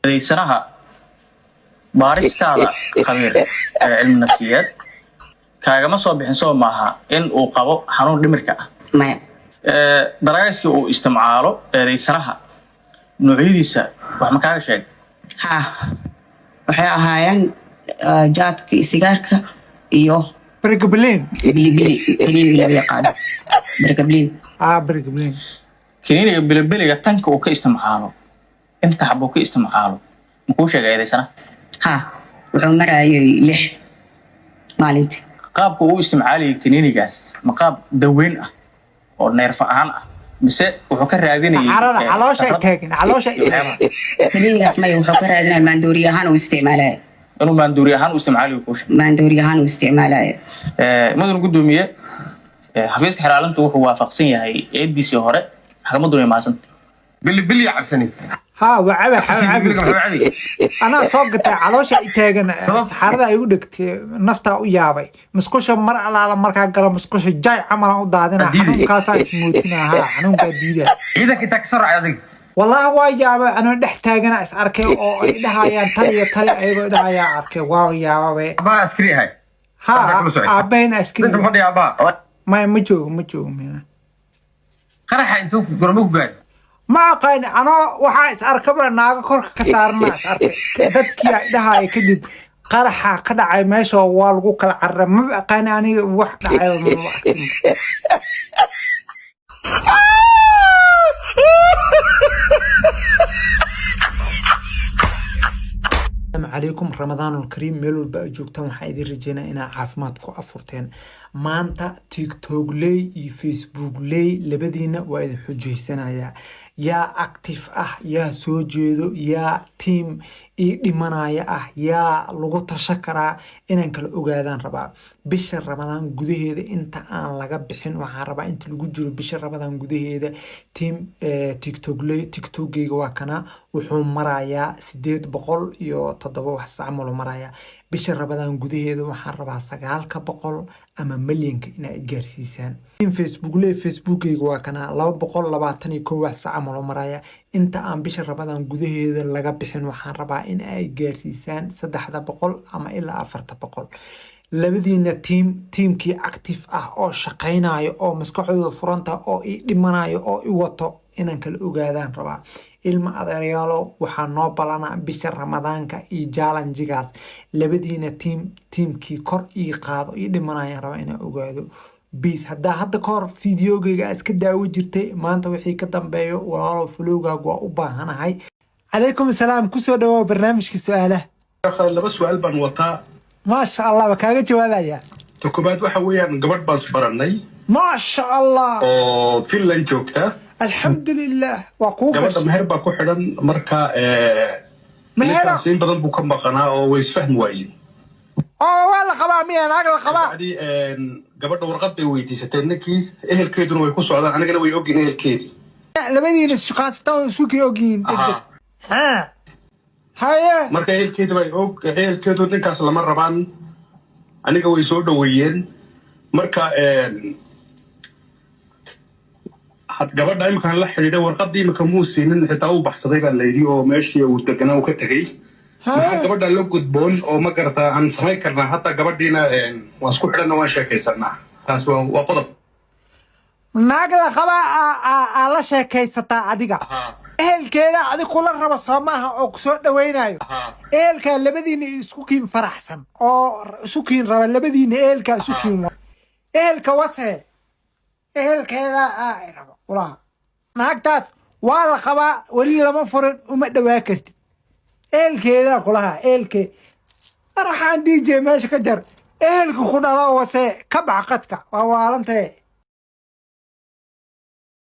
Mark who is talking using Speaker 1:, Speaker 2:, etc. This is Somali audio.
Speaker 1: eedeysanaha baaristaada khabiir cilmi nafsiyeed kaagama soo bixin soo maaha in uu qabo xanuun dhimirka ah
Speaker 2: maya
Speaker 1: daraagiska uu isticmaalo eedeysanaha noocyadiisa wax ma kaaga sheeg
Speaker 2: ha waxay ahaayeen jaadka sigaarka iyo
Speaker 3: بريكبلين
Speaker 2: bilibili kaniiniga loo yaqaano barkabliin
Speaker 3: بريكبلين
Speaker 1: kiniiniga bilibiliga tanka uu ka isticmaalo inta xabuu ka isticmaalo muxuu sheegay eedeysanaha
Speaker 2: ha wuxuu marayay 6 maalintii
Speaker 1: qaabka uu isticmaalay kiniinigaas ma qaab daweyn ah oo neerfa ahaan ah mise wuxuu ka raadinayay
Speaker 3: عرض علوشة تاجن علوشة
Speaker 2: kaniinigaas may wuxuu ka raadinay maandooriye ahaan uu isticmaalay
Speaker 1: inuu maandoori ahaan u isticmaalayo ku sheegay
Speaker 2: maandooriye ahaan uu isticmaalay
Speaker 1: mudan gudoomiye xafiiska xiraalintu wuxuu waafaqsan yahay eeddiisii hore maxkamaduna maasan
Speaker 4: بلي عبسني
Speaker 3: ها وعبا حبيبي أنا صقت علوشة تاجن حرضة يودك نفتا ويابي مسكوشة مر على مركا قال مسكوشة جاي عمل ودادنا حنون كاسا موتنا ها حنون كديدة
Speaker 4: إذا كنت تكسر عادي
Speaker 3: والله هو يابي أنا نحتاجنا أركي أو إدها يا تلي أيوة إدها يا أركي واو يابي
Speaker 4: أبا أسكري هاي
Speaker 3: ها أبين أسكري
Speaker 4: أنت محضي أبا
Speaker 3: ما مجو هنا
Speaker 4: قرح أنتو قرموك بعد
Speaker 3: ما قاين أنا وحاس أركبنا ناقة كورك كسرنا أركب دتك يا إدها كذب قرحة كذا عي ماشى والقوك العرب ما بقى قاين أنا واحد عي السلام عليكم رمضان الكريم ميلو بقى جوجتان waxaa idin rajeynaa inaa caafimaad ku afurteen maanta TikTok lay iyo Facebook lay labadiina waa idin xujaysanaya yaa active ah yaa soo jeedo yaa team ii dhimanaya ah yaa lagu tashakaraa inaan kala ogaadaan rabaa bisha Ramadaan gudaheeda inta aan laga bixin waxaan rabaa inta lagu jiro bisha Ramadaan gudaheeda team TikTok lay TikTokgeyga waa kana wuxuu marayaa 807 wax saac maraya bisha Ramadaan gudaheeda waxaan rabaa 900 ama milyanka inay gaarsiisaan Facebook lay Facebookgeyga waa kana 221 wax saac maraya inta aan bisha Ramadaan gudaheeda laga bixin waxaan rabaa in ay gaarsiisaan 300 ama ilaa 400 labadiina teamkii active ah oo shaqeynayo oo maskaxdooda furanta oo ii dhimanayo oo ii wato inaan kala ogaadaan rabaa ilma adeeryaalo waxaa noo balana bisha Ramadaanka iyo challenge-gaas labadiina teamkii kor ii qaado ii dhimanaya rabaa inaan ogaado bis hadda kor fiidiyogeyga iska daawo jirtay maanta wixii ka dambeeyo walaalo flowgaagu waa u baahanahay عليكم السلام كسو دوا برنامجك سؤاله
Speaker 5: laba su'aal baan wataa
Speaker 3: ما شاء الله وكاga jawaabaya
Speaker 5: tokobaad waxa weeyaan gabadh baan baranay
Speaker 3: ما شاء الله
Speaker 5: oo Finland joogta
Speaker 3: الحمد لله وقوق
Speaker 5: gabadha meher baa ku xidhan marka
Speaker 3: meher
Speaker 5: siin badan buu ka maqanaa oo way isfahmi waayeen
Speaker 3: wala qabaa miya naag la qabaa
Speaker 5: hadii gabadha warqad bay weydiisatay ninkii ehelkeeduna way ku socdaan anigana way ogin ehelkeedii
Speaker 3: labadiina shaqaastaan suuqi ogin ها هيا
Speaker 5: marka ehelkeedii bay ehelkeedu ninkaas lama rabaan aniga way soo dhaweeyeen marka had gabadha imkaan la xiriiray warqadii imka muusiinin xitaa uu baxsaday baa la yiri oo meeshii uu deganaa uu ka tagay maxaa gabadha la gudboon oo ma gartaa aan samay karnaa hatta gabadhiina waa isku xidhanna waan sheekaysanaa taas waa qodob
Speaker 3: naag la qabaa la sheekaysataa adiga ehelkeeda adiga kula raba Soomaha oo ku soo dhaweynayo ehelka labadiina isku kiin faraxsan oo isku kiin raba labadiina ehelka isku kiin ehelka wase ehelkeeda raba wala naagtaas waa la qabaa wali lama furin uma dhawaa kartid ehelkeeda kulaha ehelke araxan DJ meesha ka jar ehelka ku dhala wase ka bacqadka waa waalantay